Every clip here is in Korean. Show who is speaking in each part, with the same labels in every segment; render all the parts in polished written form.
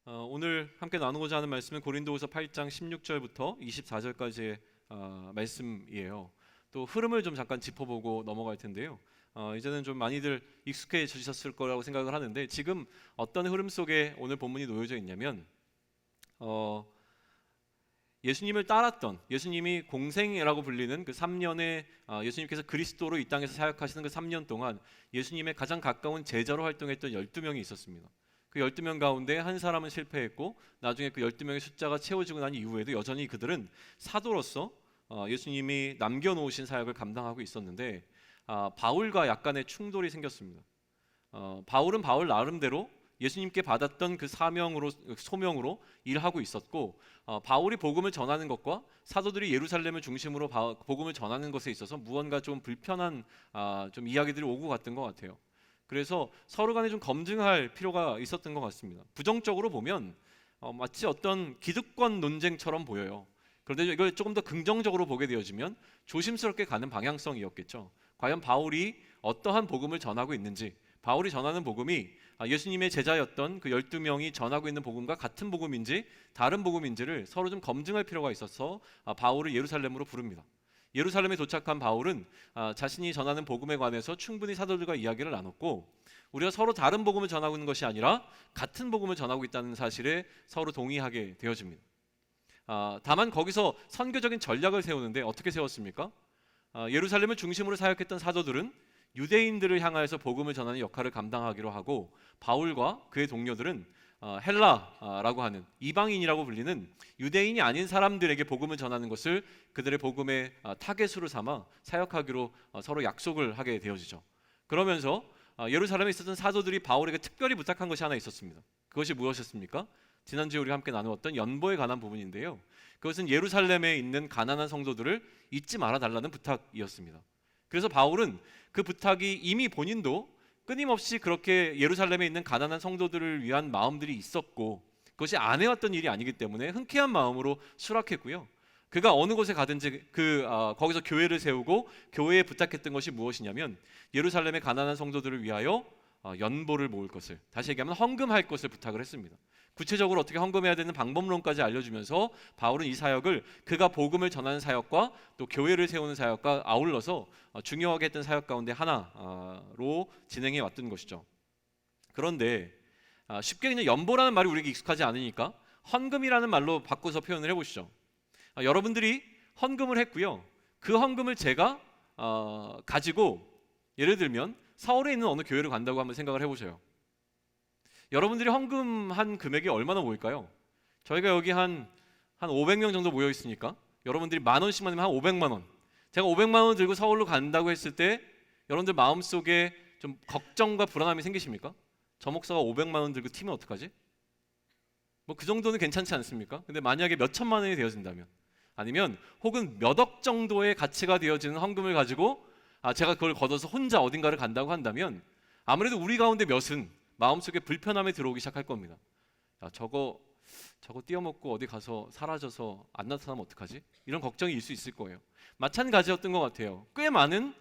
Speaker 1: 오늘 함께 나누고자 하는 말씀은 고린도후서 8장 16절부터 24절까지의 말씀이에요. 또 흐름을 좀 잠깐 짚어보고 넘어갈 텐데요. 이제는 좀 많이들 익숙해지셨을 거라고 생각을 하는데, 지금 어떤 흐름 속에 오늘 본문이 놓여져 있냐면, 예수님을 따랐던, 예수님이 공생이라고 불리는 그 3년의 예수님께서 그리스도로 이 땅에서 사역하시는 그 3년 동안 예수님의 가장 가까운 제자로 활동했던 12명이 있었습니다. 그 12명 가운데 한 사람은 실패했고, 나중에 그 12명의 숫자가 채워지고 난 이후에도 여전히 그들은 사도로서 예수님이 남겨놓으신 사역을 감당하고 있었는데, 바울과 약간의 충돌이 생겼습니다. 바울은 바울 나름대로 예수님께 받았던 그 사명으로, 소명으로 일하고 있었고, 바울이 복음을 전하는 것과 사도들이 예루살렘을 중심으로 복음을 전하는 것에 있어서 무언가 좀 불편한 좀 이야기들이 오고 갔던 것 같아요. 그래서 서로 간에 좀 검증할 필요가 있었던 것 같습니다. 부정적으로 보면 마치 어떤 기득권 논쟁처럼 보여요. 그런데 이걸 조금 더 긍정적으로 보게 되어지면 조심스럽게 가는 방향성이었겠죠. 과연 바울이 어떠한 복음을 전하고 있는지, 바울이 전하는 복음이 예수님의 제자였던 그 12명이 전하고 있는 복음과 같은 복음인지 다른 복음인지를 서로 좀 검증할 필요가 있어서 바울을 예루살렘으로 부릅니다. 예루살렘에 도착한 바울은 자신이 전하는 복음에 관해서 충분히 사도들과 이야기를 나눴고, 우리가 서로 다른 복음을 전하고 있는 것이 아니라 같은 복음을 전하고 있다는 사실에 서로 동의하게 되어집니다. 다만 거기서 선교적인 전략을 세우는데 어떻게 세웠습니까? 예루살렘을 중심으로 사역했던 사도들은 유대인들을 향하여서 복음을 전하는 역할을 감당하기로 하고, 바울과 그의 동료들은 헬라라고 하는 이방인이라고 불리는 유대인이 아닌 사람들에게 복음을 전하는 것을 그들의 복음의 타겟으로 삼아 사역하기로 서로 약속을 하게 되어지죠. 그러면서 예루살렘에 있었던 사도들이 바울에게 특별히 부탁한 것이 하나 있었습니다. 그것이 무엇이었습니까? 지난주에 우리가 함께 나누었던 연보에 관한 부분인데요. 그것은 예루살렘에 있는 가난한 성도들을 잊지 말아달라는 부탁이었습니다. 그래서 바울은 그 부탁이 이미 본인도 끊임없이 그렇게 예루살렘에 있는 가난한 성도들을 위한 마음들이 있었고, 그것이 안 해왔던 일이 아니기 때문에 흔쾌한 마음으로 수락했고요. 그가 어느 곳에 가든지 거기서 교회를 세우고 교회에 부탁했던 것이 무엇이냐면, 예루살렘의 가난한 성도들을 위하여 연보를 모을 것을, 다시 얘기하면 헌금할 것을 부탁을 했습니다. 구체적으로 어떻게 헌금해야 되는 방법론까지 알려주면서 바울은 이 사역을 그가 복음을 전하는 사역과 또 교회를 세우는 사역과 아울러서 중요하게 했던 사역 가운데 하나로 진행해 왔던 것이죠. 그런데 쉽게 그냥 연보라는 말이 우리에게 익숙하지 않으니까 헌금이라는 말로 바꿔서 표현을 해보시죠. 여러분들이 헌금을 했고요. 그 헌금을 제가 가지고, 예를 들면 서울에 있는 어느 교회를 간다고 한번 생각을 해보세요. 여러분들이 헌금한 금액이 얼마나 모일까요? 저희가 여기 한 500명 정도 모여 있으니까 여러분들이 만 원씩만 내면 한 500만 원. 제가 500만 원 들고 서울로 간다고 했을 때 여러분들 마음속에 좀 걱정과 불안함이 생기십니까? 저 목사가 500만 원 들고 튀면 어떡하지? 뭐 그 정도는 괜찮지 않습니까? 근데 만약에 몇 천만 원이 되어진다면, 아니면 혹은 몇 억 정도의 가치가 되어지는 헌금을 가지고 제가 그걸 걷어서 혼자 어딘가를 간다고 한다면, 아무래도 우리 가운데 몇은 마음속에 불편함이 들어오기 시작할 겁니다. 저거 띄어먹고 어디 가서 사라져서 안 나타나면 어떡하지? 이런 걱정이 일 수 있을 거예요. 마찬가지였던 것 같아요. 꽤 많은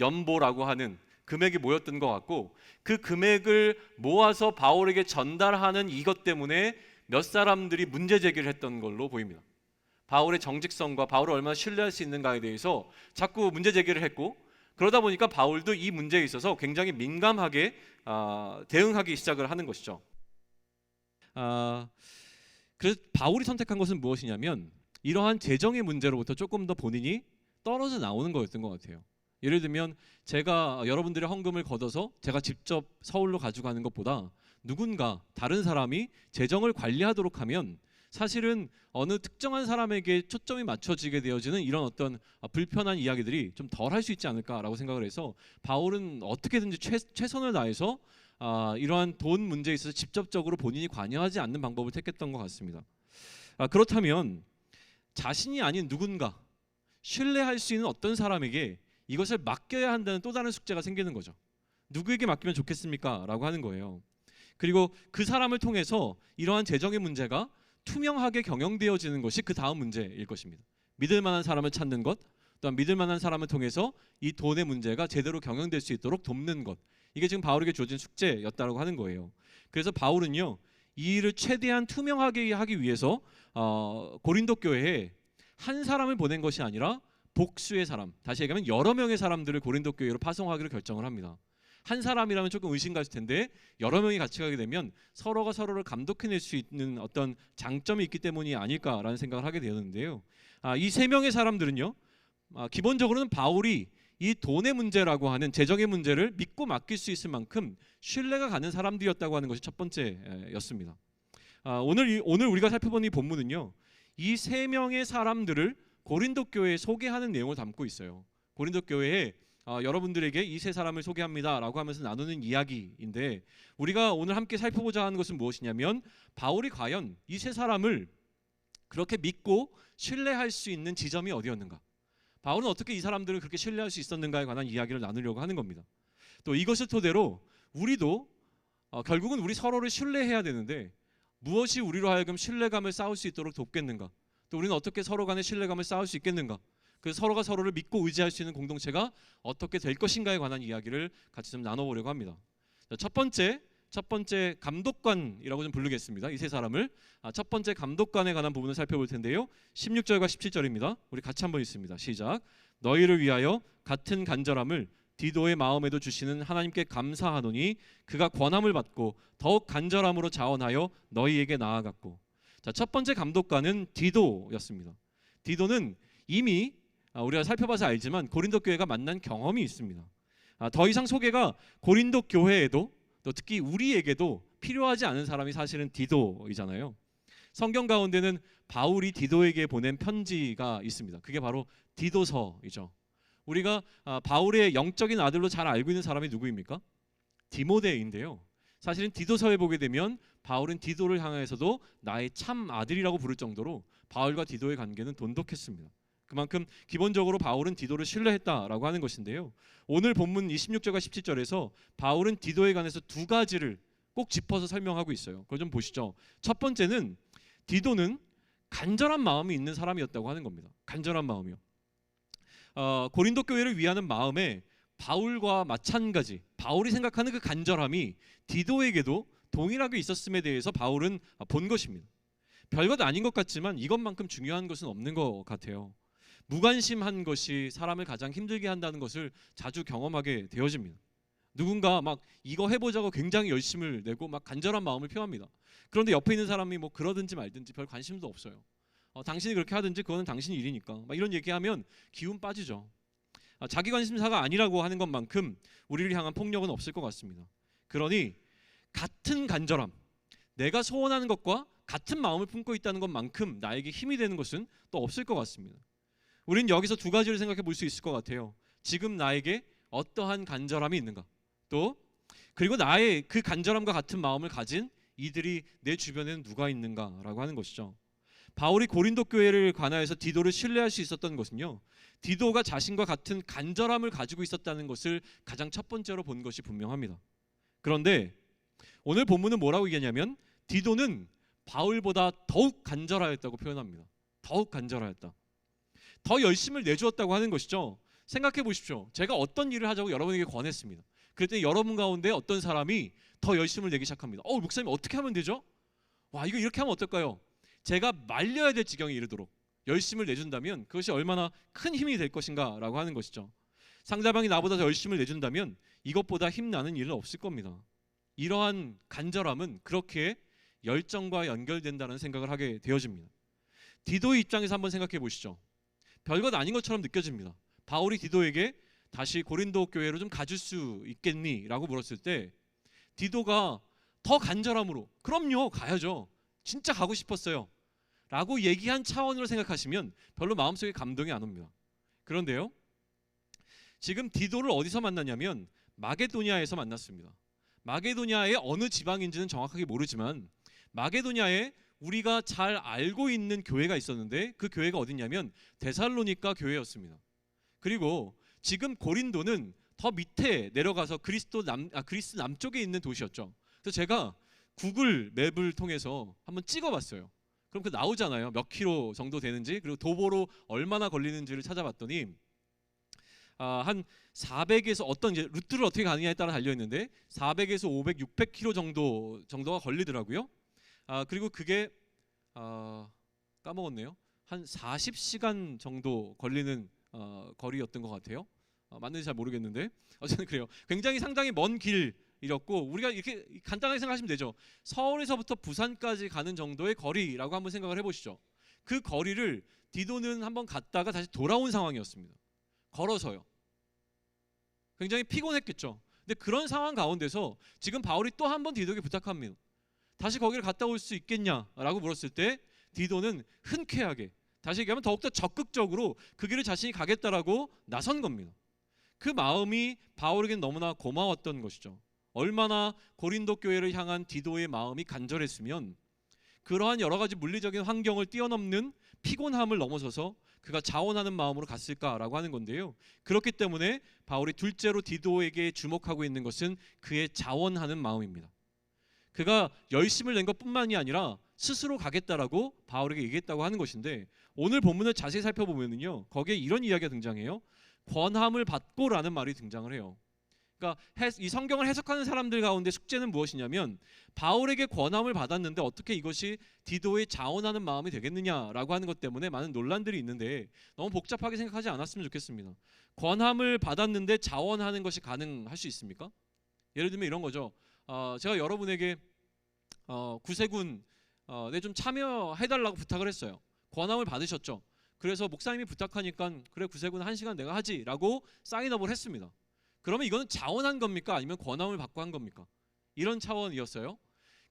Speaker 1: 연보라고 하는 금액이 모였던 것 같고, 그 금액을 모아서 바울에게 전달하는 이것 때문에 몇 사람들이 문제 제기를 했던 걸로 보입니다. 바울의 정직성과 바울을 얼마나 신뢰할 수 있는가에 대해서 자꾸 문제 제기를 했고, 그러다 보니까 바울도 이 문제에 있어서 굉장히 민감하게 대응하기 시작을 하는 것이죠. 그래서 바울이 선택한 것은 무엇이냐면, 이러한 재정의 문제로부터 조금 더 본인이 떨어져 나오는 거였던 것 같아요. 예를 들면 제가 여러분들의 헌금을 걷어서 제가 직접 서울로 가지고 가는 것보다 누군가 다른 사람이 재정을 관리하도록 하면 사실은 어느 특정한 사람에게 초점이 맞춰지게 되어지는 이런 어떤 불편한 이야기들이 좀 덜 할 수 있지 않을까라고 생각을 해서, 바울은 어떻게든지 최선을 다해서 이러한 돈 문제에 있어서 직접적으로 본인이 관여하지 않는 방법을 택했던 것 같습니다. 그렇다면 자신이 아닌 누군가, 신뢰할 수 있는 어떤 사람에게 이것을 맡겨야 한다는 또 다른 숙제가 생기는 거죠. 누구에게 맡기면 좋겠습니까? 라고 하는 거예요. 그리고 그 사람을 통해서 이러한 재정의 문제가 투명하게 경영되어지는 것이 그 다음 문제일 것입니다. 믿을 만한 사람을 찾는 것, 또한 믿을 만한 사람을 통해서 이 돈의 문제가 제대로 경영될 수 있도록 돕는 것, 이게 지금 바울에게 주어진 숙제였다고 하는 거예요. 그래서 바울은요, 이 일을 최대한 투명하게 하기 위해서 고린도 교회에 한 사람을 보낸 것이 아니라 복수의 사람, 다시 얘기하면 여러 명의 사람들을 고린도 교회로 파송하기로 결정을 합니다. 한 사람이라면 조금 의심 갔을 텐데 여러 명이 같이 가게 되면 서로가 서로를 감독해낼 수 있는 어떤 장점이 있기 때문이 아닐까라는 생각을 하게 되었는데요. 이 세 명의 사람들은요, 기본적으로는 바울이 이 돈의 문제라고 하는 재정의 문제를 믿고 맡길 수 있을 만큼 신뢰가 가는 사람들이었다고 하는 것이 첫 번째였습니다. 오늘 우리가 살펴본 이 본문은요, 이 세 명의 사람들을 고린도 교회에 소개하는 내용을 담고 있어요. 고린도 교회에 여러분들에게 이 세 사람을 소개합니다라고 하면서 나누는 이야기인데, 우리가 오늘 함께 살펴보자 하는 것은 무엇이냐면 바울이 과연 이 세 사람을 그렇게 믿고 신뢰할 수 있는 지점이 어디였는가, 바울은 어떻게 이 사람들을 그렇게 신뢰할 수 있었는가에 관한 이야기를 나누려고 하는 겁니다. 또 이것을 토대로 우리도 결국은 우리 서로를 신뢰해야 되는데 무엇이 우리로 하여금 신뢰감을 쌓을 수 있도록 돕겠는가, 또 우리는 어떻게 서로 간의 신뢰감을 쌓을 수 있겠는가, 그 서로가 서로를 믿고 의지할 수 있는 공동체가 어떻게 될 것인가에 관한 이야기를 같이 좀 나눠보려고 합니다. 첫 번째 감독관이라고 좀 부르겠습니다. 이 세 사람을 첫 번째 감독관에 관한 부분을 살펴볼 텐데요. 16절과 17절입니다. 우리 같이 한번 읽습니다. 시작. 너희를 위하여 같은 간절함을 디도의 마음에도 주시는 하나님께 감사하노니 그가 권함을 받고 더욱 간절함으로 자원하여 너희에게 나아갔고. 첫 번째 감독관은 디도였습니다. 디도는 이미 우리가 살펴봐서 알지만 고린도 교회가 만난 경험이 있습니다. 더 이상 소개가 고린도 교회에도 또 특히 우리에게도 필요하지 않은 사람이 사실은 디도이잖아요. 성경 가운데는 바울이 디도에게 보낸 편지가 있습니다. 그게 바로 디도서이죠. 우리가 바울의 영적인 아들로 잘 알고 있는 사람이 누구입니까? 디모데인데요. 사실은 디도서에 보게 되면 바울은 디도를 향해서도 나의 참 아들이라고 부를 정도로 바울과 디도의 관계는 돈독했습니다. 그만큼 기본적으로 바울은 디도를 신뢰했다라고 하는 것인데요. 오늘 본문 26절과 17절에서 바울은 디도에 관해서 두 가지를 꼭 짚어서 설명하고 있어요. 그걸 좀 보시죠. 첫 번째는 디도는 간절한 마음이 있는 사람이었다고 하는 겁니다. 간절한 마음이요. 고린도 교회를 위하는 마음에 바울과 마찬가지, 바울이 생각하는 그 간절함이 디도에게도 동일하게 있었음에 대해서 바울은 본 것입니다. 별것 아닌 것 같지만 이것만큼 중요한 것은 없는 것 같아요. 무관심한 것이 사람을 가장 힘들게 한다는 것을 자주 경험하게 되어집니다. 누군가 막 이거 해보자고 굉장히 열심을 내고 막 간절한 마음을 표합니다. 그런데 옆에 있는 사람이 뭐 그러든지 말든지 별 관심도 없어요. 당신이 그렇게 하든지 그거는 당신 일이니까 막 이런 얘기하면 기운 빠지죠. 자기 관심사가 아니라고 하는 것만큼 우리를 향한 폭력은 없을 것 같습니다. 그러니 같은 간절함, 내가 소원하는 것과 같은 마음을 품고 있다는 것만큼 나에게 힘이 되는 것은 또 없을 것 같습니다. 우린 여기서 두 가지를 생각해 볼 수 있을 것 같아요. 지금 나에게 어떠한 간절함이 있는가, 또 그리고 나의 그 간절함과 같은 마음을 가진 이들이 내 주변에는 누가 있는가라고 하는 것이죠. 바울이 고린도 교회를 관하여서 디도를 신뢰할 수 있었던 것은요, 디도가 자신과 같은 간절함을 가지고 있었다는 것을 가장 첫 번째로 본 것이 분명합니다. 그런데 오늘 본문은 뭐라고 얘기하냐면 디도는 바울보다 더욱 간절하였다고 표현합니다. 더욱 간절하였다. 더 열심을 내주었다고 하는 것이죠. 생각해 보십시오. 제가 어떤 일을 하자고 여러분에게 권했습니다. 그랬더니 여러분 가운데 어떤 사람이 더 열심을 내기 시작합니다. 목사님 어떻게 하면 되죠? 와, 이거 이렇게 하면 어떨까요? 제가 말려야 될 지경에 이르도록 열심을 내준다면 그것이 얼마나 큰 힘이 될 것인가 라고 하는 것이죠. 상대방이 나보다 더 열심을 내준다면 이것보다 힘나는 일은 없을 겁니다. 이러한 간절함은 그렇게 열정과 연결된다는 생각을 하게 되어집니다. 디도의 입장에서 한번 생각해 보시죠. 별것 아닌 것처럼 느껴집니다. 바울이 디도에게 다시 고린도 교회로 좀 가줄 수 있겠니? 라고 물었을 때 디도가 더 간절함으로 그럼요, 가야죠. 진짜 가고 싶었어요. 라고 얘기한 차원으로 생각하시면 별로 마음속에 감동이 안 옵니다. 그런데요, 지금 디도를 어디서 만났냐면 마게도니아에서 만났습니다. 마게도니아의 어느 지방인지는 정확하게 모르지만 마게도니아에 우리가 잘 알고 있는 교회가 있었는데 그 교회가 어디냐면 데살로니가 교회였습니다. 그리고 지금 고린도는 더 밑에 내려가서 그리스 남쪽에 있는 도시였죠. 그래서 제가 구글 맵을 통해서 한번 찍어봤어요. 그럼 그 나오잖아요. 몇 킬로 정도 되는지, 그리고 도보로 얼마나 걸리는지를 찾아봤더니 한 400에서 어떤 이제 루트를 어떻게 가느냐에 따라 달려 있는데 400에서 500, 600킬로 정도가 걸리더라고요. 그리고 그게 까먹었네요. 한 40시간 정도 걸리는 거리였던 것 같아요. 맞는지 잘 모르겠는데 어쨌든 그래요. 굉장히 상당히 먼 길이었고 우리가 이렇게 간단하게 생각하시면 되죠. 서울에서부터 부산까지 가는 정도의 거리라고 한번 생각을 해보시죠. 그 거리를 디도는 한번 갔다가 다시 돌아온 상황이었습니다. 걸어서요. 굉장히 피곤했겠죠. 근데 그런 상황 가운데서 지금 바울이 또 한 번 디도에게 부탁합니다. 다시 거기를 갔다 올 수 있겠냐라고 물었을 때 디도는 흔쾌하게, 다시 얘기하면 더욱더 적극적으로 그 길을 자신이 가겠다라고 나선 겁니다. 그 마음이 바울에겐 너무나 고마웠던 것이죠. 얼마나 고린도 교회를 향한 디도의 마음이 간절했으면 그러한 여러 가지 물리적인 환경을 뛰어넘는 피곤함을 넘어서서 그가 자원하는 마음으로 갔을까라고 하는 건데요. 그렇기 때문에 바울이 둘째로 디도에게 주목하고 있는 것은 그의 자원하는 마음입니다. 그가 열심을 낸 것뿐만이 아니라 스스로 가겠다라고 바울에게 얘기했다고 하는 것인데, 오늘 본문을 자세히 살펴보면요, 거기에 이런 이야기가 등장해요. 권함을 받고라는 말이 등장을 해요. 그러니까 이 성경을 해석하는 사람들 가운데 숙제는 무엇이냐면, 바울에게 권함을 받았는데 어떻게 이것이 디도의 자원하는 마음이 되겠느냐라고 하는 것 때문에 많은 논란들이 있는데 너무 복잡하게 생각하지 않았으면 좋겠습니다. 권함을 받았는데 자원하는 것이 가능할 수 있습니까? 예를 들면 이런 거죠. 제가 여러분에게 구세군 좀 참여해달라고 부탁을 했어요. 권함을 받으셨죠. 그래서 목사님이 부탁하니까 그래 구세군 1시간 내가 하지 라고 사인업을 했습니다. 그러면 이거는 자원한 겁니까? 아니면 권함을 받고 한 겁니까? 이런 차원이었어요.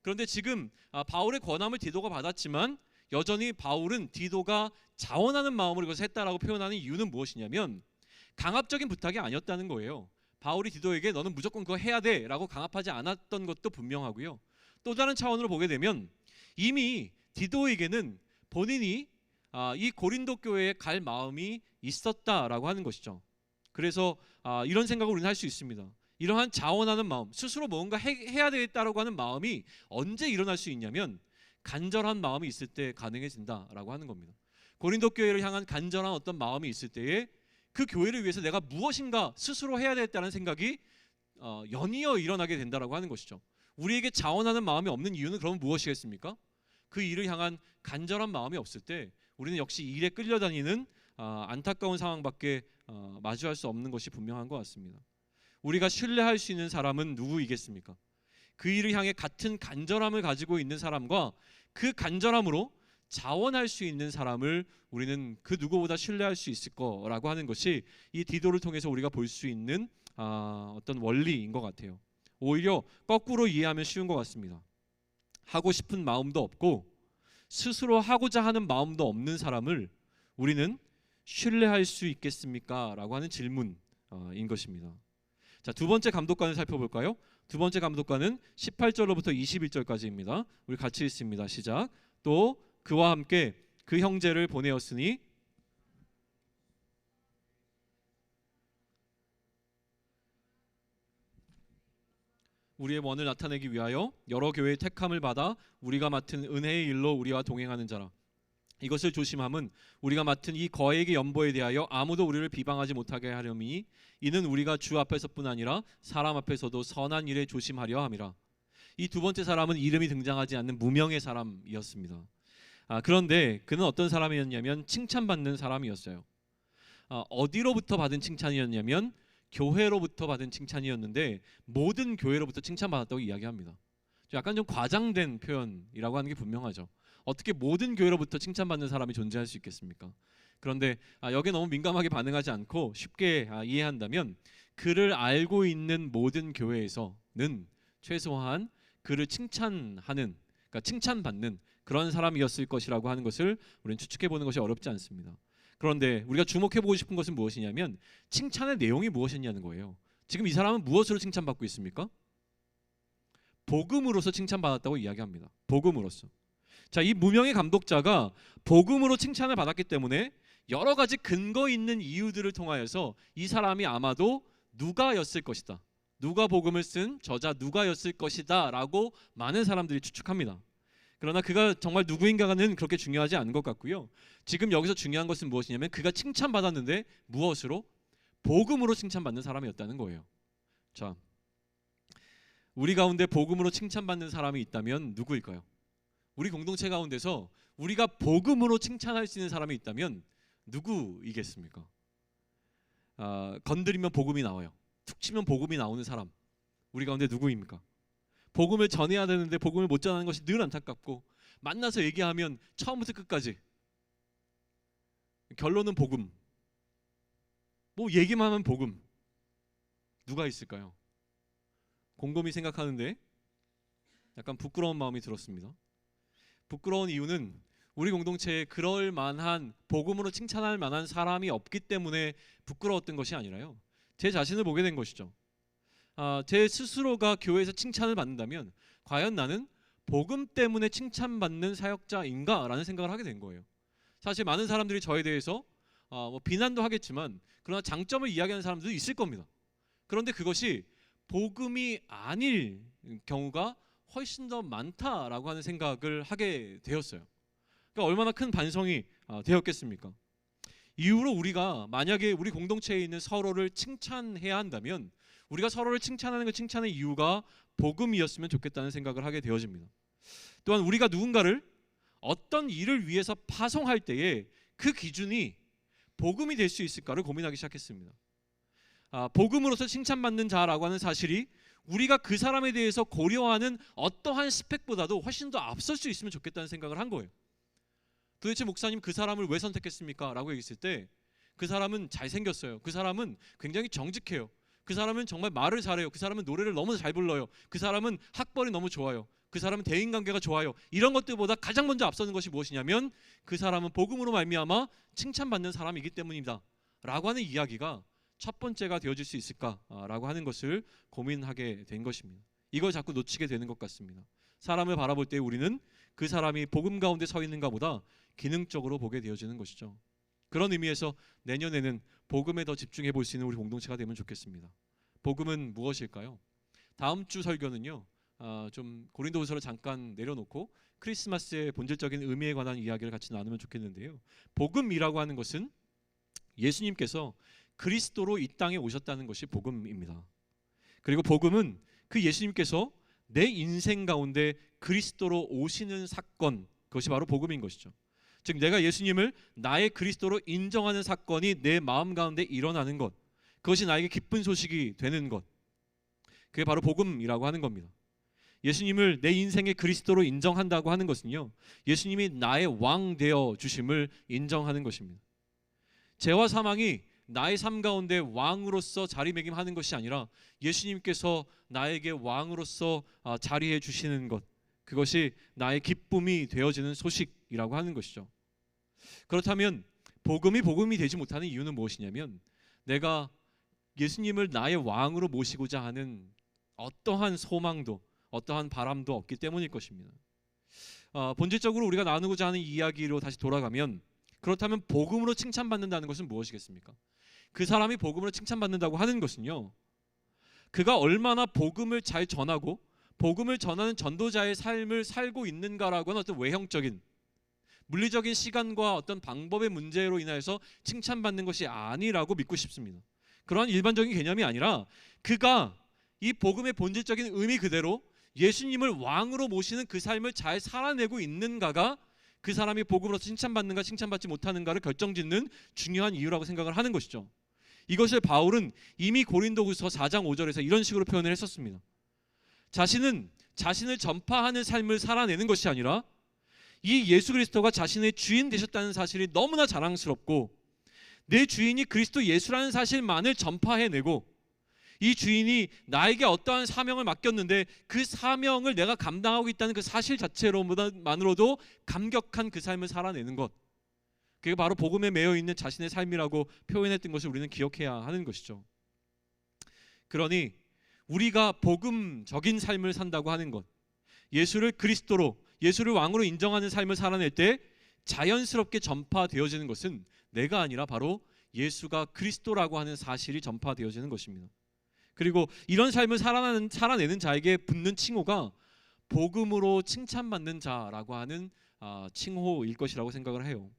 Speaker 1: 그런데 지금 바울의 권함을 디도가 받았지만 여전히 바울은 디도가 자원하는 마음으로 이것을 했다라고 표현하는 이유는 무엇이냐면 강압적인 부탁이 아니었다는 거예요. 바울이 디도에게 너는 무조건 그거 해야 돼 라고 강압하지 않았던 것도 분명하고요. 또 다른 차원으로 보게 되면 이미 디도에게는 본인이 이 고린도 교회에 갈 마음이 있었다라고 하는 것이죠. 그래서 이런 생각을 우리는 할 수 있습니다. 이러한 자원하는 마음, 스스로 뭔가 해야 되겠다라고 하는 마음이 언제 일어날 수 있냐면 간절한 마음이 있을 때 가능해진다라고 하는 겁니다. 고린도 교회를 향한 간절한 어떤 마음이 있을 때에 그 교회를 위해서 내가 무엇인가 스스로 해야 되겠다는 생각이 연이어 일어나게 된다라고 하는 것이죠. 우리에게 자원하는 마음이 없는 이유는 그럼 무엇이겠습니까? 그 일을 향한 간절한 마음이 없을 때 우리는 역시 일에 끌려다니는 안타까운 상황밖에 마주할 수 없는 것이 분명한 것 같습니다. 우리가 신뢰할 수 있는 사람은 누구이겠습니까? 그 일을 향해 같은 간절함을 가지고 있는 사람과 그 간절함으로 자원할 수 있는 사람을 우리는 그 누구보다 신뢰할 수 있을 거라고 하는 것이 이 디도를 통해서 우리가 볼 수 있는 어떤 원리인 것 같아요. 오히려 거꾸로 이해하면 쉬운 것 같습니다. 하고 싶은 마음도 없고 스스로 하고자 하는 마음도 없는 사람을 우리는 신뢰할 수 있겠습니까? 라고 하는 질문인 것입니다. 자, 두 번째 감독관을 살펴볼까요? 두 번째 감독관은 18절로부터 21절까지입니다. 우리 같이 읽습니다. 시작. 또 그와 함께 그 형제를 보내었으니 우리의 원을 나타내기 위하여 여러 교회의 택함을 받아 우리가 맡은 은혜의 일로 우리와 동행하는 자라. 이것을 조심함은 우리가 맡은 이 거액의 연보에 대하여 아무도 우리를 비방하지 못하게 하려니 이는 우리가 주 앞에서뿐 아니라 사람 앞에서도 선한 일에 조심하려 함이라. 이 두 번째 사람은 이름이 등장하지 않는 무명의 사람이었습니다. 그런데 그는 어떤 사람이었냐면 칭찬받는 사람이었어요. 어디로부터 받은 칭찬이었냐면 교회로부터 받은 칭찬이었는데 모든 교회로부터 칭찬받았다고 이야기합니다. 약간 좀 과장된 표현이라고 하는 게 분명하죠. 어떻게 모든 교회로부터 칭찬받는 사람이 존재할 수 있겠습니까? 그런데 여기에 너무 민감하게 반응하지 않고 쉽게 이해한다면 그를 알고 있는 모든 교회에서는 최소한 그를 칭찬하는, 그러니까 칭찬받는 그런 사람이었을 것이라고 하는 것을 우리는 추측해보는 것이 어렵지 않습니다. 그런데 우리가 주목해보고 싶은 것은 무엇이냐면 칭찬의 내용이 무엇이냐는 거예요. 지금 이 사람은 무엇으로 칭찬받고 있습니까? 복음으로서 칭찬받았다고 이야기합니다. 복음으로서. 자, 이 무명의 감독자가 복음으로 칭찬을 받았기 때문에 여러 가지 근거 있는 이유들을 통하여서 이 사람이 아마도 누가였을 것이다. 누가 복음을 쓴 저자 누가였을 것이다 라고 많은 사람들이 추측합니다. 그러나 그가 정말 누구인가는 그렇게 중요하지 않은 것 같고요. 지금 여기서 중요한 것은 무엇이냐면 그가 칭찬받았는데 무엇으로? 복음으로 칭찬받는 사람이었다는 거예요. 자, 우리 가운데 복음으로 칭찬받는 사람이 있다면 누구일까요? 우리 공동체 가운데서 우리가 복음으로 칭찬할 수 있는 사람이 있다면 누구이겠습니까? 건드리면 복음이 나와요. 툭 치면 복음이 나오는 사람, 우리 가운데 누구입니까? 복음을 전해야 되는데 복음을 못 전하는 것이 늘 안타깝고, 만나서 얘기하면 처음부터 끝까지 결론은 복음, 뭐 얘기만 하면 복음. 누가 있을까요? 곰곰이 생각하는데 약간 부끄러운 마음이 들었습니다. 부끄러운 이유는 우리 공동체에 그럴 만한, 복음으로 칭찬할 만한 사람이 없기 때문에 부끄러웠던 것이 아니라요, 제 자신을 보게 된 것이죠. 제 스스로가 교회에서 칭찬을 받는다면 과연 나는 복음 때문에 칭찬받는 사역자인가? 라는 생각을 하게 된 거예요. 사실 많은 사람들이 저에 대해서 뭐 비난도 하겠지만, 그러나 장점을 이야기하는 사람들도 있을 겁니다. 그런데 그것이 복음이 아닐 경우가 훨씬 더 많다라고 하는 생각을 하게 되었어요. 그러니까 얼마나 큰 반성이 되었겠습니까? 이후로 우리가 만약에 우리 공동체에 있는 서로를 칭찬해야 한다면, 우리가 서로를 칭찬하는 그 칭찬의 이유가 복음이었으면 좋겠다는 생각을 하게 되어집니다. 또한 우리가 누군가를 어떤 일을 위해서 파송할 때에 그 기준이 복음이 될 수 있을까를 고민하기 시작했습니다. 복음으로서 칭찬받는 자라고 하는 사실이 우리가 그 사람에 대해서 고려하는 어떠한 스펙보다도 훨씬 더 앞설 수 있으면 좋겠다는 생각을 한 거예요. 도대체 목사님 그 사람을 왜 선택했습니까? 라고 얘기했을 때, 그 사람은 잘생겼어요. 그 사람은 굉장히 정직해요. 그 사람은 정말 말을 잘해요. 그 사람은 노래를 너무 잘 불러요. 그 사람은 학벌이 너무 좋아요. 그 사람은 대인관계가 좋아요. 이런 것들보다 가장 먼저 앞서는 것이 무엇이냐면, 그 사람은 복음으로 말미암아 칭찬받는 사람이기 때문입니다 라고 하는 이야기가 첫 번째가 되어질 수 있을까라고 하는 것을 고민하게 된 것입니다. 이걸 자꾸 놓치게 되는 것 같습니다. 사람을 바라볼 때 우리는 그 사람이 복음 가운데 서 있는가 보다 기능적으로 보게 되어지는 것이죠. 그런 의미에서 내년에는 복음에 더 집중해 볼 수 있는 우리 공동체가 되면 좋겠습니다. 복음은 무엇일까요? 다음 주 설교는요, 좀 고린도후서를 잠깐 내려놓고 크리스마스의 본질적인 의미에 관한 이야기를 같이 나누면 좋겠는데요, 복음이라고 하는 것은 예수님께서 그리스도로 이 땅에 오셨다는 것이 복음입니다. 그리고 복음은 그 예수님께서 내 인생 가운데 그리스도로 오시는 사건, 그것이 바로 복음인 것이죠. 즉 내가 예수님을 나의 그리스도로 인정하는 사건이 내 마음 가운데 일어나는 것, 그것이 나에게 기쁜 소식이 되는 것, 그게 바로 복음이라고 하는 겁니다. 예수님을 내 인생의 그리스도로 인정한다고 하는 것은요, 예수님이 나의 왕 되어 주심을 인정하는 것입니다. 죄와 사망이 나의 삶 가운데 왕으로서 자리매김하는 것이 아니라 예수님께서 나에게 왕으로서 자리해 주시는 것, 그것이 나의 기쁨이 되어지는 소식이라고 하는 것이죠. 그렇다면 복음이 되지 못하는 이유는 무엇이냐면, 내가 예수님을 나의 왕으로 모시고자 하는 어떠한 소망도 어떠한 바람도 없기 때문일 것입니다. 본질적으로 우리가 나누고자 하는 이야기로 다시 돌아가면, 그렇다면 복음으로 칭찬받는다는 것은 무엇이겠습니까? 그 사람이 복음으로 칭찬받는다고 하는 것은요, 그가 얼마나 복음을 잘 전하고 복음을 전하는 전도자의 삶을 살고 있는가라고 하는 어떤 외형적인 물리적인 시간과 어떤 방법의 문제로 인해서 칭찬받는 것이 아니라고 믿고 싶습니다. 그러한 일반적인 개념이 아니라 그가 이 복음의 본질적인 의미 그대로 예수님을 왕으로 모시는 그 삶을 잘 살아내고 있는가가 그 사람이 복음으로서 칭찬받는가 칭찬받지 못하는가를 결정짓는 중요한 이유라고 생각을 하는 것이죠. 이것을 바울은 이미 고린도후서 4장 5절에서 이런 식으로 표현을 했었습니다. 자신은 자신을 전파하는 삶을 살아내는 것이 아니라 이 예수 그리스도가 자신의 주인 되셨다는 사실이 너무나 자랑스럽고, 내 주인이 그리스도 예수라는 사실만을 전파해내고, 이 주인이 나에게 어떠한 사명을 맡겼는데 그 사명을 내가 감당하고 있다는 그 사실 자체로만으로도 감격한 그 삶을 살아내는 것, 그게 바로 복음에 매여 있는 자신의 삶이라고 표현했던 것을 우리는 기억해야 하는 것이죠. 그러니 우리가 복음적인 삶을 산다고 하는 것, 예수를 그리스도로, 예수를 왕으로 인정하는 삶을 살아낼 때 자연스럽게 전파되어지는 것은 내가 아니라 바로 예수가 그리스도라고 하는 사실이 전파되어지는 것입니다. 그리고 이런 삶을 살아내는 자에게 붙는 칭호가 복음으로 칭찬받는 자라고 하는 칭호일 것이라고 생각을 해요.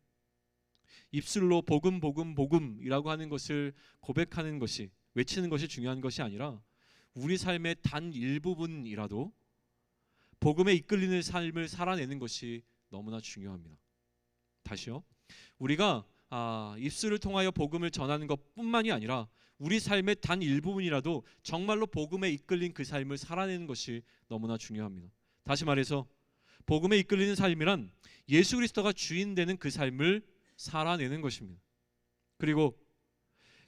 Speaker 1: 입술로 복음 복음 복음이라고 하는 것을 고백하는 것이, 외치는 것이 중요한 것이 아니라 우리 삶의 단 일부분이라도 복음에 이끌리는 삶을 살아내는 것이 너무나 중요합니다. 다시요. 우리가 입술을 통하여 복음을 전하는 것뿐만이 아니라 우리 삶의 단 일부분이라도 정말로 복음에 이끌린 그 삶을 살아내는 것이 너무나 중요합니다. 다시 말해서 복음에 이끌리는 삶이란 예수 그리스도가 주인 되는 그 삶을 살아내는 것입니다. 그리고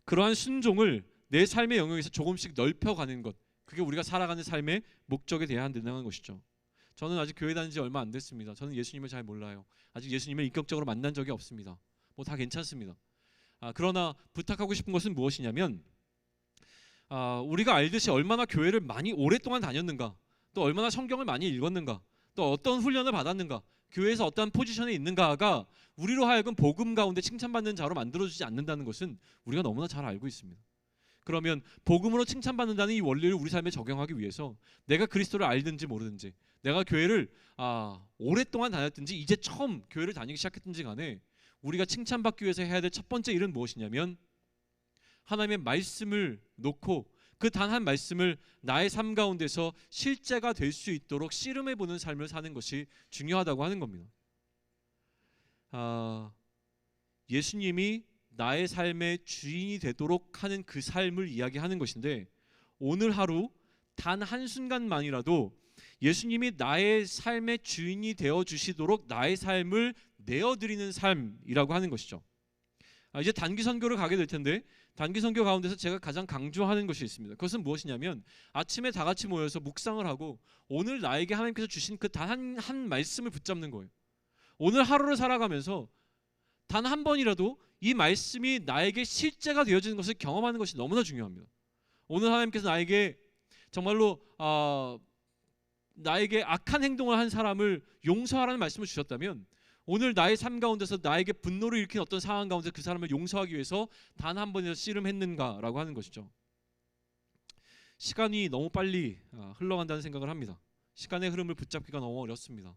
Speaker 1: 그러한 순종을 내 삶의 영역에서 조금씩 넓혀가는 것, 그게 우리가 살아가는 삶의 목적에 대해야 한다는 것이죠. 저는 아직 교회 다닌 지 얼마 안 됐습니다. 저는 예수님을 잘 몰라요. 아직 예수님을 인격적으로 만난 적이 없습니다. 뭐 다 괜찮습니다. 그러나 부탁하고 싶은 것은 무엇이냐면 우리가 알듯이 얼마나 교회를 많이 오랫동안 다녔는가, 또 얼마나 성경을 많이 읽었는가, 또 어떤 훈련을 받았는가, 교회에서 어떠한 포지션에 있는가가 우리로 하여금 복음 가운데 칭찬받는 자로 만들어주지 않는다는 것은 우리가 너무나 잘 알고 있습니다. 그러면 복음으로 칭찬받는다는 이 원리를 우리 삶에 적용하기 위해서 내가 그리스도를 알든지 모르든지, 내가 교회를 오랫동안 다녔든지 이제 처음 교회를 다니기 시작했든지 간에 우리가 칭찬받기 위해서 해야 될 첫 번째 일은 무엇이냐면 하나님의 말씀을 놓고 그 단 한 말씀을 나의 삶 가운데서 실제가 될 수 있도록 씨름해 보는 삶을 사는 것이 중요하다고 하는 겁니다. 예수님이 나의 삶의 주인이 되도록 하는 그 삶을 이야기하는 것인데, 오늘 하루 단 한순간만이라도 예수님이 나의 삶의 주인이 되어 주시도록 나의 삶을 내어드리는 삶이라고 하는 것이죠. 이제 단기 선교를 가게 될 텐데, 단기 선교 가운데서 제가 가장 강조하는 것이 있습니다. 그것은 무엇이냐면 아침에 다 같이 모여서 묵상을 하고 오늘 나에게 하나님께서 주신 그 단 한 말씀을 붙잡는 거예요. 오늘 하루를 살아가면서 단 한 번이라도 이 말씀이 나에게 실제가 되어지는 것을 경험하는 것이 너무나 중요합니다. 오늘 하나님께서 나에게 정말로 나에게 악한 행동을 한 사람을 용서하라는 말씀을 주셨다면, 오늘 나의 삶 가운데서 나에게 분노를 일으킨 어떤 상황 가운데 그 사람을 용서하기 위해서 단 한 번이라도 씨름했는가라고 하는 것이죠. 시간이 너무 빨리 흘러간다는 생각을 합니다. 시간의 흐름을 붙잡기가 너무 어렵습니다.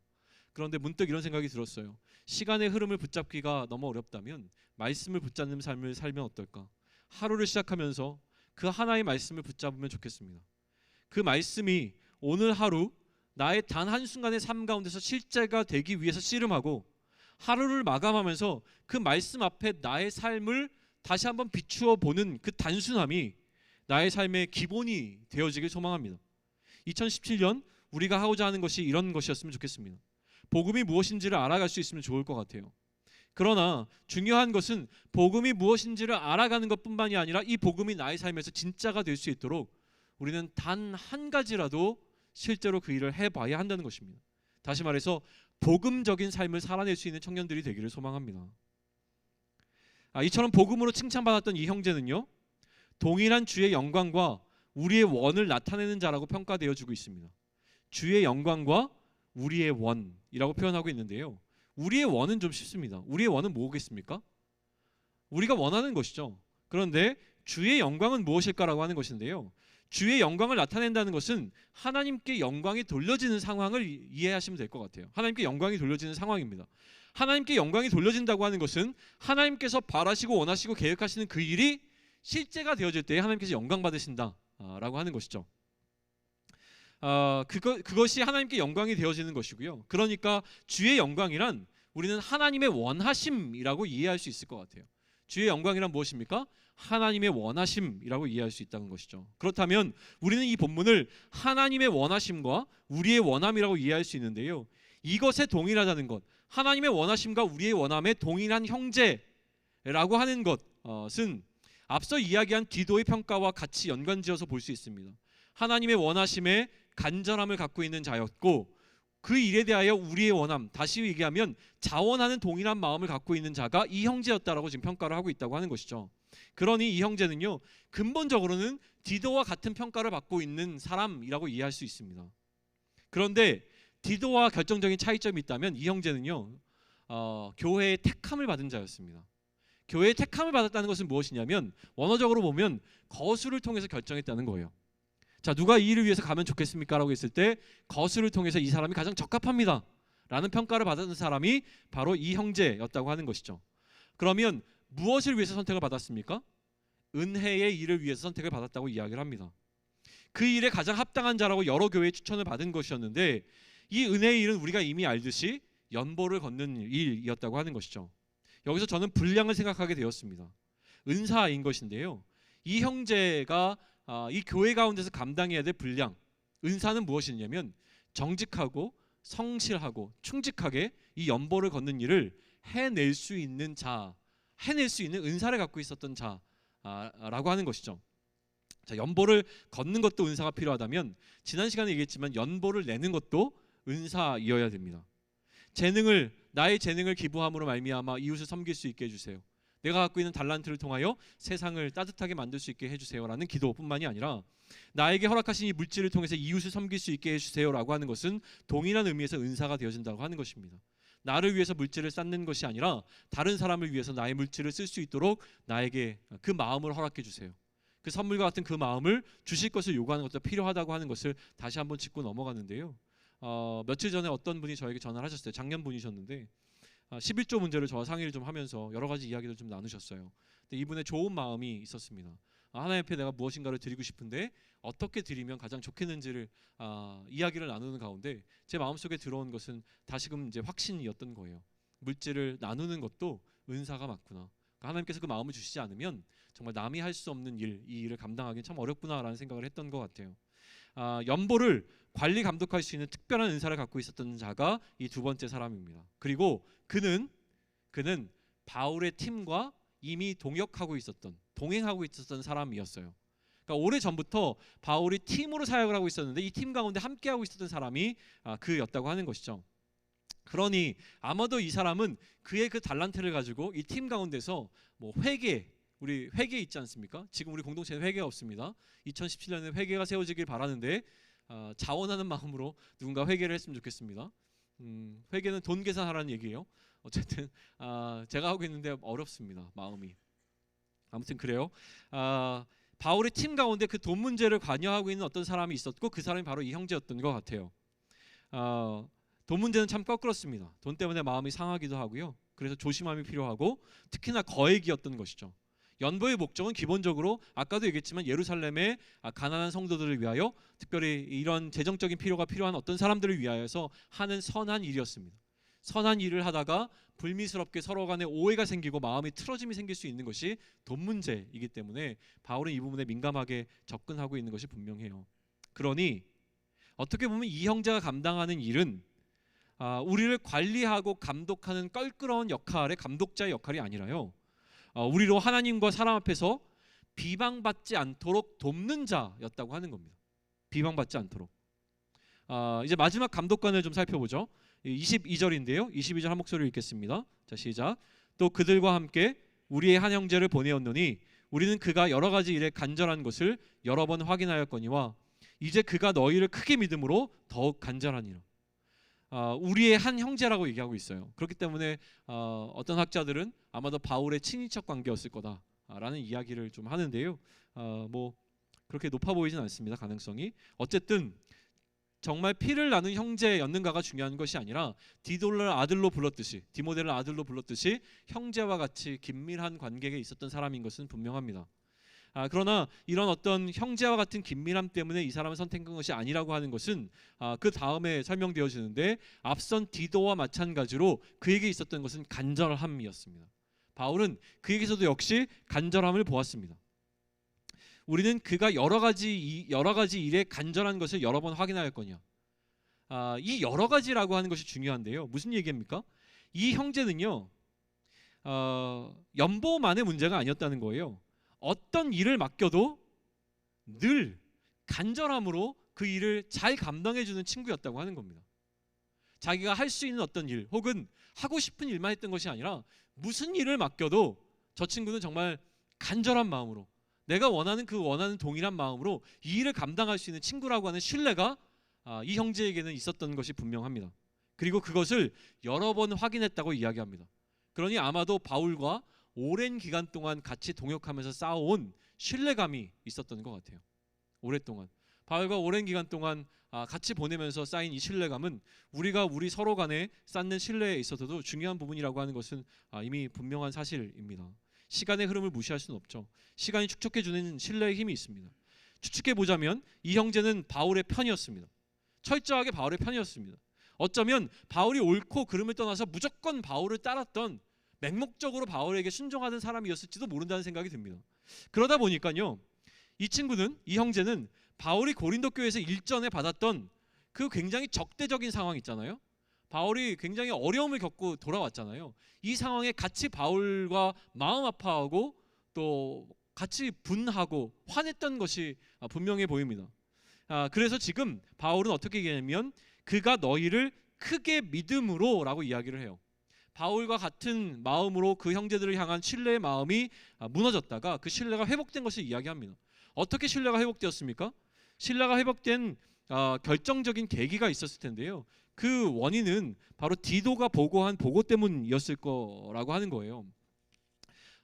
Speaker 1: 그런데 문득 이런 생각이 들었어요. 시간의 흐름을 붙잡기가 너무 어렵다면 말씀을 붙잡는 삶을 살면 어떨까? 하루를 시작하면서 그 하나의 말씀을 붙잡으면 좋겠습니다. 그 말씀이 오늘 하루 나의 단 한순간의 삶 가운데서 실제가 되기 위해서 씨름하고, 하루를 마감하면서 그 말씀 앞에 나의 삶을 다시 한번 비추어 보는 그 단순함이 나의 삶의 기본이 되어지길 소망합니다. 2017년 우리가 하고자 하는 것이 이런 것이었으면 좋겠습니다. 복음이 무엇인지를 알아갈 수 있으면 좋을 것 같아요. 그러나 중요한 것은 복음이 무엇인지를 알아가는 것뿐만이 아니라 이 복음이 나의 삶에서 진짜가 될 수 있도록 우리는 단 한 가지라도 실제로 그 일을 해봐야 한다는 것입니다. 다시 말해서 복음적인 삶을 살아낼 수 있는 청년들이 되기를 소망합니다. 이처럼 복음으로 칭찬받았던 이 형제는요, 동일한 주의 영광과 우리의 원을 나타내는 자라고 평가되어지고 있습니다. 주의 영광과 우리의 원이라고 표현하고 있는데요, 우리의 원은 좀 쉽습니다. 우리의 원은 뭐겠습니까? 우리가 원하는 것이죠. 그런데 주의 영광은 무엇일까라고 하는 것인데요, 주의 영광을 나타낸다는 것은 하나님께 영광이 돌려지는 상황을 이해하시면 될 것 같아요. 하나님께 영광이 돌려지는 상황입니다. 하나님께 영광이 돌려진다고 하는 것은 하나님께서 바라시고 원하시고 계획하시는 그 일이 실제가 되어질 때 하나님께서 영광 받으신다라고 하는 것이죠. 그것이 하나님께 영광이 되어지는 것이고요. 그러니까 주의 영광이란 우리는 하나님의 원하심이라고 이해할 수 있을 것 같아요. 주의 영광이란 무엇입니까? 하나님의 원하심이라고 이해할 수 있다는 것이죠. 그렇다면 우리는 이 본문을 하나님의 원하심과 우리의 원함이라고 이해할 수 있는데요, 이것에 동일하다는 것, 하나님의 원하심과 우리의 원함에 동일한 형제라고 하는 것은 앞서 이야기한 디도의 평가와 같이 연관지어서 볼 수 있습니다. 하나님의 원하심에 간절함을 갖고 있는 자였고, 그 일에 대하여 우리의 원함, 다시 얘기하면 자원하는 동일한 마음을 갖고 있는 자가 이 형제였다라고 지금 평가를 하고 있다고 하는 것이죠. 그러니 이 형제는요, 근본적으로는 디도와 같은 평가를 받고 있는 사람이라고 이해할 수 있습니다. 그런데 디도와 결정적인 차이점이 있다면 이 형제는요, 교회의 택함을 받은 자였습니다. 교회의 택함을 받았다는 것은 무엇이냐면 원어적으로 보면 거수를 통해서 결정했다는 거예요. 자, 누가 이 일을 위해서 가면 좋겠습니까? 라고 했을 때 거수를 통해서 이 사람이 가장 적합합니다 라는 평가를 받은 사람이 바로 이 형제였다고 하는 것이죠. 그러면 무엇을 위해서 선택을 받았습니까? 은혜의 일을 위해서 선택을 받았다고 이야기를 합니다. 그 일에 가장 합당한 자라고 여러 교회의 추천을 받은 것이었는데, 이 은혜의 일은 우리가 이미 알듯이 연보를 걷는 일이었다고 하는 것이죠. 여기서 저는 분량을 생각하게 되었습니다. 은사인 것인데요. 이 형제가 이 교회 가운데서 감당해야 될 분량, 은사는 무엇이냐면 정직하고 성실하고 충직하게 이 연보를 걷는 일을 해낼 수 있는 자, 해낼 수 있는 은사를 갖고 있었던 자라고 하는 것이죠. 자, 연보를 걷는 것도 은사가 필요하다면 지난 시간에 얘기했지만 연보를 내는 것도 은사이어야 됩니다. 나의 재능을 기부함으로 말미암아 이웃을 섬길 수 있게 해주세요. 내가 갖고 있는 달란트를 통하여 세상을 따뜻하게 만들 수 있게 해주세요라는 기도뿐만이 아니라 나에게 허락하신 이 물질을 통해서 이웃을 섬길 수 있게 해주세요라고 하는 것은 동일한 의미에서 은사가 되어진다고 하는 것입니다. 나를 위해서 물질을 쌓는 것이 아니라 다른 사람을 위해서 나의 물질을 쓸 수 있도록 나에게 그 마음을 허락해 주세요. 그 선물과 같은 그 마음을 주실 것을 요구하는 것도 필요하다고 하는 것을 다시 한번 짚고 넘어가는데요. 며칠 전에 어떤 분이 저에게 전화를 하셨어요. 작년 분이셨는데 11조 문제를 저와 상의를 좀 하면서 여러 가지 이야기를 좀 나누셨어요. 근데 이분의 좋은 마음이 있었습니다. 하나님 앞에 내가 무엇인가를 드리고 싶은데 어떻게 드리면 가장 좋겠는지를 이야기를 나누는 가운데 제 마음속에 들어온 것은 다시금 이제 확신이었던 거예요. 물질을 나누는 것도 은사가 맞구나. 그러니까 하나님께서 그 마음을 주시지 않으면 정말 남이 할 수 없는 일, 이 일을 감당하기는 참 어렵구나라는 생각을 했던 것 같아요. 연보를 관리 감독할 수 있는 특별한 은사를 갖고 있었던 자가 이 두 번째 사람입니다. 그리고 그는 바울의 팀과 이미 동행하고 있었던 사람이었어요. 그러니까 오래 전부터 바울이 팀으로 사역을 하고 있었는데 이 팀 가운데 함께하고 있었던 사람이 그였다고 하는 것이죠. 그러니 아마도 이 사람은 그의 그 달란트를 가지고 이 팀 가운데서 뭐 우리 회계 있지 않습니까? 지금 우리 공동체는 회계가 없습니다. 2017년에 회계가 세워지길 바라는데 자원하는 마음으로 누군가 회계를 했으면 좋겠습니다. 회계는 돈 계산하라는 얘기예요. 어쨌든 제가 하고 있는데 어렵습니다. 마음이. 아무튼 그래요. 바울의 팀 가운데 그 돈 문제를 관여하고 있는 어떤 사람이 있었고 그 사람이 바로 이 형제였던 것 같아요. 돈 문제는 참 거꾸렇습니다. 돈 때문에 마음이 상하기도 하고요. 그래서 조심함이 필요하고 특히나 거액이었던 것이죠. 연보의 목적은 기본적으로 아까도 얘기했지만 예루살렘의 가난한 성도들을 위하여 특별히 이런 재정적인 필요가 필요한 어떤 사람들을 위하여서 하는 선한 일이었습니다. 선한 일을 하다가 불미스럽게 서로 간에 오해가 생기고 마음이 틀어짐이 생길 수 있는 것이 돈 문제이기 때문에 바울은 이 부분에 민감하게 접근하고 있는 것이 분명해요. 그러니 어떻게 보면 이 형제가 감당하는 일은 우리를 관리하고 감독하는 껄끄러운 역할의 감독자의 역할이 아니라요, 우리로 하나님과 사람 앞에서 비방받지 않도록 돕는 자였다고 하는 겁니다. 비방받지 않도록. 이제 마지막 감독관을 좀 살펴보죠. 22절인데요. 22절 한 목소리를 읽겠습니다. 자, 시작. 또 그들과 함께 우리의 한 형제를 보내었노니 우리는 그가 여러 가지 일에 간절한 것을 여러 번 확인하였거니와 이제 그가 너희를 크게 믿음으로 더욱 간절하니라. 우리의 한 형제라고 얘기하고 있어요. 그렇기 때문에 어떤 학자들은 아마도 바울의 친인척 관계였을 거다라는 이야기를 좀 하는데요. 뭐 그렇게 높아 보이진 않습니다. 가능성이. 어쨌든 정말 피를 나눈 형제였는가가 중요한 것이 아니라 디모데를 아들로 불렀듯이 형제와 같이 긴밀한 관계에 있었던 사람인 것은 분명합니다. 그러나 이런 어떤 형제와 같은 긴밀함 때문에 이 사람을 선택한 것이 아니라고 하는 것은 그 다음에 설명되어지는데 앞선 디도와 마찬가지로 그에게 있었던 것은 간절함이었습니다. 바울은 그에게서도 역시 간절함을 보았습니다. 우리는 그가 여러 가지 일에 간절한 것을 여러 번 확인하였거니와. 이 여러 가지라고 하는 것이 중요한데요. 무슨 얘기입니까? 이 형제는요, 연보만의 문제가 아니었다는 거예요. 어떤 일을 맡겨도 늘 간절함으로 그 일을 잘 감당해주는 친구였다고 하는 겁니다. 자기가 할 수 있는 어떤 일 혹은 하고 싶은 일만 했던 것이 아니라 무슨 일을 맡겨도 저 친구는 정말 간절한 마음으로 내가 원하는 동일한 마음으로 이 일을 감당할 수 있는 친구라고 하는 신뢰가 이 형제에게는 있었던 것이 분명합니다. 그리고 그것을 여러 번 확인했다고 이야기합니다. 그러니 아마도 바울과 오랜 기간 동안 같이 동역하면서 쌓아온 신뢰감이 있었던 것 같아요. 오랫동안 바울과 오랜 기간 동안 같이 보내면서 쌓인 이 신뢰감은 우리가 우리 서로 간에 쌓는 신뢰에 있어서도 중요한 부분이라고 하는 것은 이미 분명한 사실입니다. 시간의 흐름을 무시할 수는 없죠. 시간이 축적해주는 신뢰의 힘이 있습니다. 추측해보자면 이 형제는 바울의 편이었습니다. 철저하게 바울의 편이었습니다. 어쩌면 바울이 옳고 그름을 떠나서 무조건 바울을 따랐던, 맹목적으로 바울에게 순종하던 사람이었을지도 모른다는 생각이 듭니다. 그러다 보니까요, 이 형제는 바울이 고린도 교회에서 일전에 받았던 그 굉장히 적대적인 상황 있잖아요. 바울이 굉장히 어려움을 겪고 돌아왔잖아요. 이 상황에 같이 바울과 마음 아파하고 또 같이 분하고 화냈던 것이 분명해 보입니다. 그래서 지금 바울은 어떻게 얘기하냐면 그가 너희를 크게 믿음으로 라고 이야기를 해요. 바울과 같은 마음으로 그 형제들을 향한 신뢰의 마음이 무너졌다가 그 신뢰가 회복된 것을 이야기합니다. 어떻게 신뢰가 회복되었습니까? 신뢰가 회복된 결정적인 계기가 있었을 텐데요. 그 원인은 바로 디도가 보고한 보고 때문이었을 거라고 하는 거예요.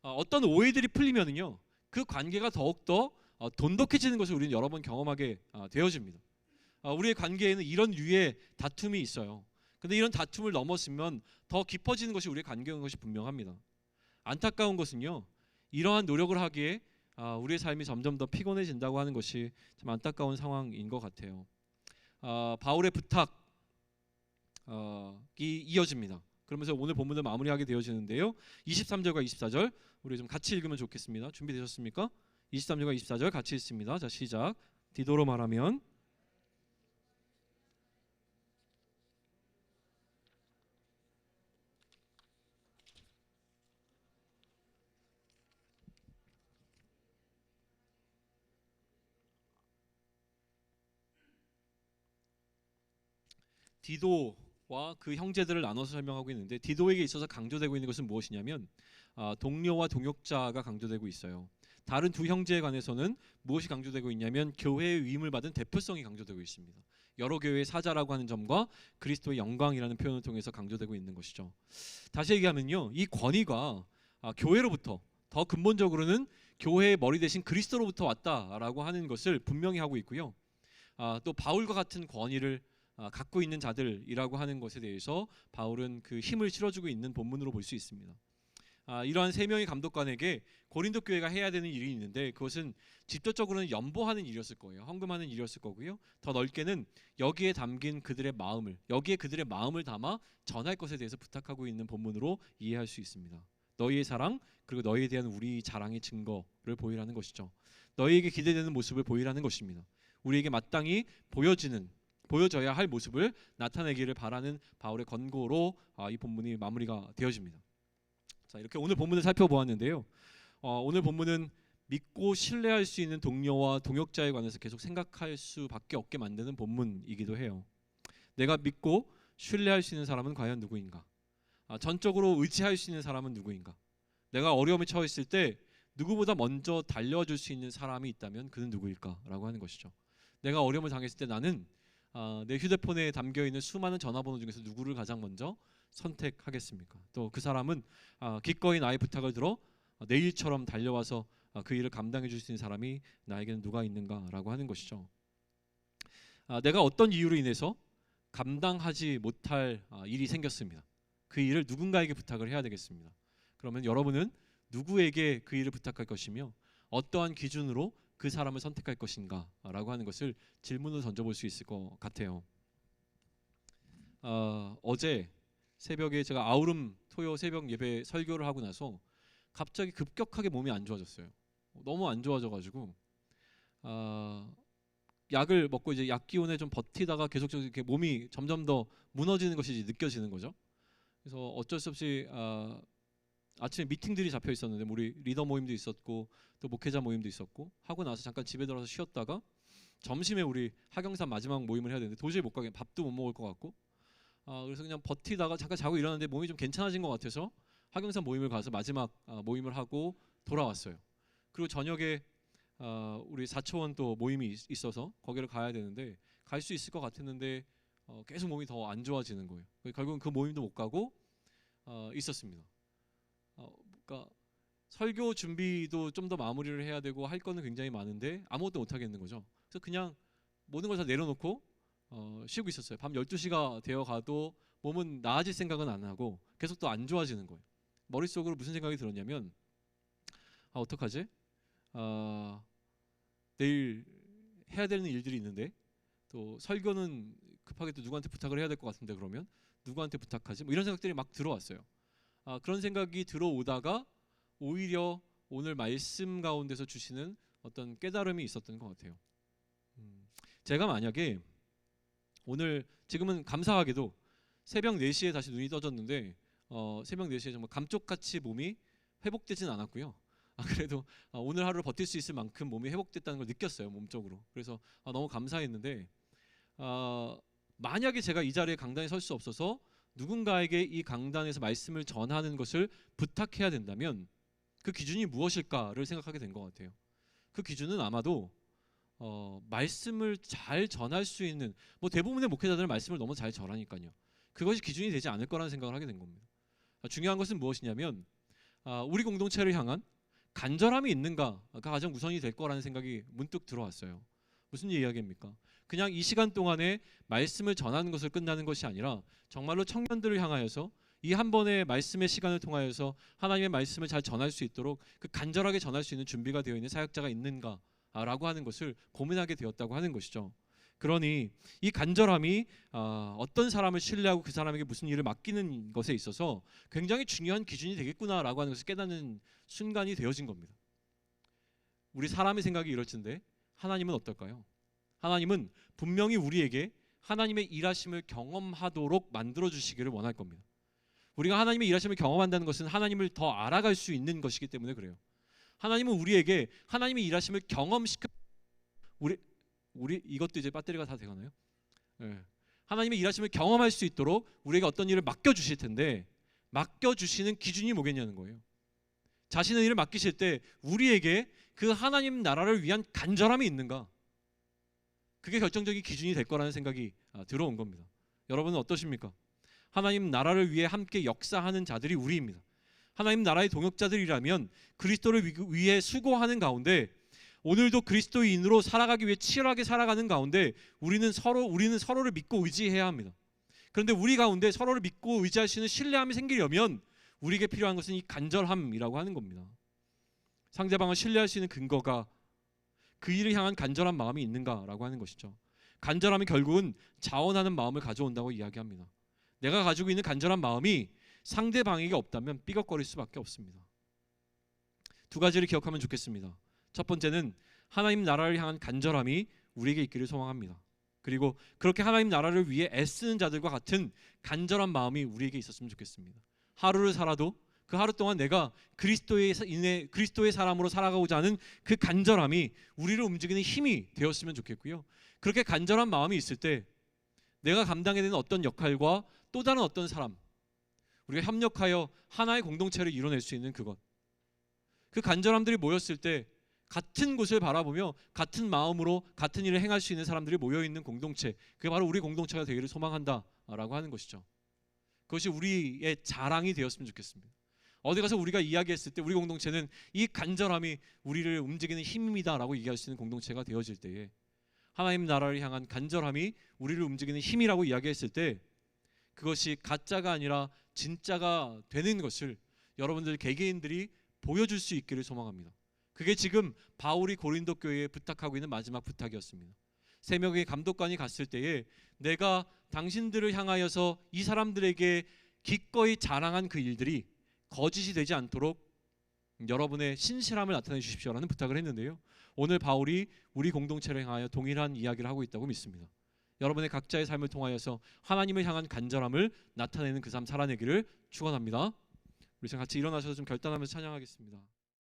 Speaker 1: 어떤 오해들이 풀리면은요, 그 관계가 더욱더 돈독해지는 것을 우리는 여러 번 경험하게 되어집니다. 우리의 관계에는 이런 류의 다툼이 있어요. 근데 이런 다툼을 넘었으면 더 깊어지는 것이 우리의 관계인 것이 분명합니다. 안타까운 것은요, 이러한 노력을 하기에 우리의 삶이 점점 더 피곤해진다고 하는 것이 참 안타까운 상황인 것 같아요. 바울의 부탁이 이어집니다. 그러면서 오늘 본문을 마무리하게 되어지는데요. 23절과 24절 우리 좀 같이 읽으면 좋겠습니다. 준비되셨습니까? 23절과 24절 같이 읽습니다. 자, 시작. 디도로 말하면 디도와 그 형제들을 나눠서 설명하고 있는데, 디도에게 있어서 강조되고 있는 것은 무엇이냐면 동료와 동역자가 강조되고 있어요. 다른 두 형제에 관해서는 무엇이 강조되고 있냐면 교회의 위임을 받은 대표성이 강조되고 있습니다. 여러 교회의 사자라고 하는 점과 그리스도의 영광이라는 표현을 통해서 강조되고 있는 것이죠. 다시 얘기하면요, 이 권위가 교회로부터, 더 근본적으로는 교회의 머리 대신 그리스도로부터 왔다라고 하는 것을 분명히 하고 있고요. 또 바울과 같은 권위를 갖고 있는 자들이라고 하는 것에 대해서 바울은 그 힘을 실어주고 있는 본문으로 볼 수 있습니다. 이러한 세 명의 감독관에게 고린도 교회가 해야 되는 일이 있는데, 그것은 직접적으로는 연보하는 일이었을 거예요. 헌금하는 일이었을 거고요. 더 넓게는 여기에 담긴 여기에 그들의 마음을 담아 전할 것에 대해서 부탁하고 있는 본문으로 이해할 수 있습니다. 너희의 사랑, 그리고 너희에 대한 우리 자랑의 증거를 보이라는 것이죠. 너희에게 기대되는 모습을 보이라는 것입니다. 우리에게 마땅히 보여져야 할 모습을 나타내기를 바라는 바울의 권고로 이 본문이 마무리가 되어집니다. 자, 이렇게 오늘 본문을 살펴보았는데요. 오늘 본문은 믿고 신뢰할 수 있는 동료와 동역자에 관해서 계속 생각할 수밖에 없게 만드는 본문이기도 해요. 내가 믿고 신뢰할 수 있는 사람은 과연 누구인가? 전적으로 의지할 수 있는 사람은 누구인가? 내가 어려움에 처했을 때 누구보다 먼저 달려와 줄 수 있는 사람이 있다면 그는 누구일까라고 하는 것이죠. 내가 어려움을 당했을 때 나는 내 휴대폰에 담겨있는 수많은 전화번호 중에서 누구를 가장 먼저 선택하겠습니까? 또 그 사람은 기꺼이 나의 부탁을 들어 내일처럼 달려와서 그 일을 감당해 줄 수 있는 사람이 나에게는 누가 있는가라고 하는 것이죠. 내가 어떤 이유로 인해서 감당하지 못할 일이 생겼습니다. 그 일을 누군가에게 부탁을 해야 되겠습니다. 그러면 여러분은 누구에게 그 일을 부탁할 것이며 어떠한 기준으로 그 사람을 선택할 것인가 라고 하는 것을 질문을 던져볼 수 있을 것 같아요. 어제 새벽에 제가 아우름 토요 새벽 예배 설교를 하고 나서 갑자기 급격하게 몸이 안 좋아졌어요. 너무 안 좋아져가지고 약을 먹고 이제 약 기운에 좀 버티다가 계속적으로 이렇게 몸이 점점 더 무너지는 것이 느껴지는 거죠. 그래서 어쩔 수 없이 아침에 미팅들이 잡혀 있었는데 우리 리더 모임도 있었고 또 목회자 모임도 있었고 하고 나서 잠깐 집에 들어서 쉬었다가 점심에 우리 하경산 마지막 모임을 해야 되는데 도저히 못 가게, 밥도 못 먹을 것 같고 그래서 그냥 버티다가 잠깐 자고 일어났는데 몸이 좀 괜찮아진 것 같아서 하경산 모임을 가서 마지막 모임을 하고 돌아왔어요. 그리고 저녁에 우리 사초원 또 모임이 있어서 거기를 가야 되는데 갈 수 있을 것 같았는데 계속 몸이 더 안 좋아지는 거예요. 결국은 그 모임도 못 가고 있었습니다. 그러니까 설교 준비도 좀 더 마무리를 해야 되고 할 거는 굉장히 많은데 아무것도 못 하겠는 거죠. 그래서 그냥 모든 걸 다 내려놓고 쉬고 있었어요. 밤 12시가 되어 가도 몸은 나아질 생각은 안 하고 계속 또 안 좋아지는 거예요. 머릿속으로 무슨 생각이 들었냐면 어떡하지? 내일 해야 되는 일들이 있는데 또 설교는 급하게 또 누구한테 부탁을 해야 될 것 같은데 그러면 누구한테 부탁하지? 뭐 이런 생각들이 막 들어왔어요. 그런 생각이 들어오다가 오히려 오늘 말씀 가운데서 주시는 어떤 깨달음이 있었던 것 같아요. 제가 만약에 오늘 지금은 감사하게도 새벽 4시에 다시 눈이 떠졌는데 새벽 4시에 정말 감쪽같이 몸이 회복되진 않았고요. 그래도 오늘 하루를 버틸 수 있을 만큼 몸이 회복됐다는 걸 느꼈어요, 몸적으로. 그래서 너무 감사했는데 만약에 제가 이 자리에 강단에 설 수 없어서 누군가에게 이 강단에서 말씀을 전하는 것을 부탁해야 된다면 그 기준이 무엇일까를 생각하게 된 것 같아요. 그 기준은 아마도 말씀을 잘 전할 수 있는, 뭐 대부분의 목회자들은 말씀을 너무 잘 전하니까요. 그것이 기준이 되지 않을 거라는 생각을 하게 된 겁니다. 중요한 것은 무엇이냐면 우리 공동체를 향한 간절함이 있는가가 가장 우선이 될 거라는 생각이 문득 들어왔어요. 무슨 이야기입니까? 그냥 이 시간 동안에 말씀을 전하는 것을 끝나는 것이 아니라 정말로 청년들을 향하여서 이 한 번의 말씀의 시간을 통하여서 하나님의 말씀을 잘 전할 수 있도록 그 간절하게 전할 수 있는 준비가 되어 있는 사역자가 있는가라고 하는 것을 고민하게 되었다고 하는 것이죠. 그러니 이 간절함이 어떤 사람을 신뢰하고 그 사람에게 무슨 일을 맡기는 것에 있어서 굉장히 중요한 기준이 되겠구나라고 하는 것을 깨닫는 순간이 되어진 겁니다. 우리 사람의 생각이 이럴 텐데 하나님은 어떨까요? 하나님은 분명히 우리에게 하나님의 일하심을 경험하도록 만들어 주시기를 원할 겁니다. 우리가 하나님의 일하심을 경험한다는 것은 하나님을 더 알아갈 수 있는 것이기 때문에 그래요. 하나님은 우리에게 하나님의 일하심을 경험시켜 우리 이것도 이제 배터리가 다 돼가나요? 네. 하나님의 일하심을 경험할 수 있도록 우리에게 어떤 일을 맡겨 주실 텐데 맡겨 주시는 기준이 뭐겠냐는 거예요. 자신의 일을 맡기실 때 우리에게 그 하나님 나라를 위한 간절함이 있는가? 그게 결정적인 기준이 될 거라는 생각이 들어온 겁니다. 여러분은 어떠십니까? 하나님 나라를 위해 함께 역사하는 자들이 우리입니다. 하나님 나라의 동역자들이라면 그리스도를 위해 수고하는 가운데 오늘도 그리스도인으로 살아가기 위해 치열하게 살아가는 가운데 우리는 서로를 믿고 의지해야 합니다. 그런데 우리 가운데 서로를 믿고 의지할 수 있는 신뢰함이 생기려면 우리에게 필요한 것은 이 간절함이라고 하는 겁니다. 상대방을 신뢰할 수 있는 근거가 그 일을 향한 간절한 마음이 있는가라고 하는 것이죠. 간절함이 결국은 자원하는 마음을 가져온다고 이야기합니다. 내가 가지고 있는 간절한 마음이 상대방에게 없다면 삐걱거릴 수밖에 없습니다. 두 가지를 기억하면 좋겠습니다. 첫 번째는 하나님 나라를 향한 간절함이 우리에게 있기를 소망합니다. 그리고 그렇게 하나님 나라를 위해 애쓰는 자들과 같은 간절한 마음이 우리에게 있었으면 좋겠습니다. 하루를 살아도 그 하루 동안 내가 그리스도의 사람으로 살아가고자 하는 그 간절함이 우리를 움직이는 힘이 되었으면 좋겠고요. 그렇게 간절한 마음이 있을 때 내가 감당해야 되는 어떤 역할과 또 다른 어떤 사람, 우리가 협력하여 하나의 공동체를 이뤄낼 수 있는 그것, 그 간절함들이 모였을 때 같은 곳을 바라보며 같은 마음으로 같은 일을 행할 수 있는 사람들이 모여있는 공동체, 그게 바로 우리 공동체가 되기를 소망한다라고 하는 것이죠. 그것이 우리의 자랑이 되었으면 좋겠습니다. 어디 가서 우리가 이야기했을 때 우리 공동체는 이 간절함이 우리를 움직이는 힘이다라고 얘기할 수 있는 공동체가 되어질 때에 하나님 나라를 향한 간절함이 우리를 움직이는 힘이라고 이야기했을 때 그것이 가짜가 아니라 진짜가 되는 것을 여러분들 개개인들이 보여줄 수 있기를 소망합니다. 그게 지금 바울이 고린도 교회에 부탁하고 있는 마지막 부탁이었습니다. 세 명의 감독관이 갔을 때에 내가 당신들을 향하여서 이 사람들에게 기꺼이 자랑한 그 일들이 거짓이 되지 않도록 여러분의 신실함을 나타내 주십시오라는 부탁을 했는데요. 오늘 바울이 우리 공동체를 향하여 동일한 이야기를 하고 있다고 믿습니다. 여러분의 각자의 삶을 통하여서 하나님을 향한 간절함을 나타내는 그 삶 살아내기를 축원합니다. 우리 같이 일어나셔서 좀 결단하면서 찬양하겠습니다.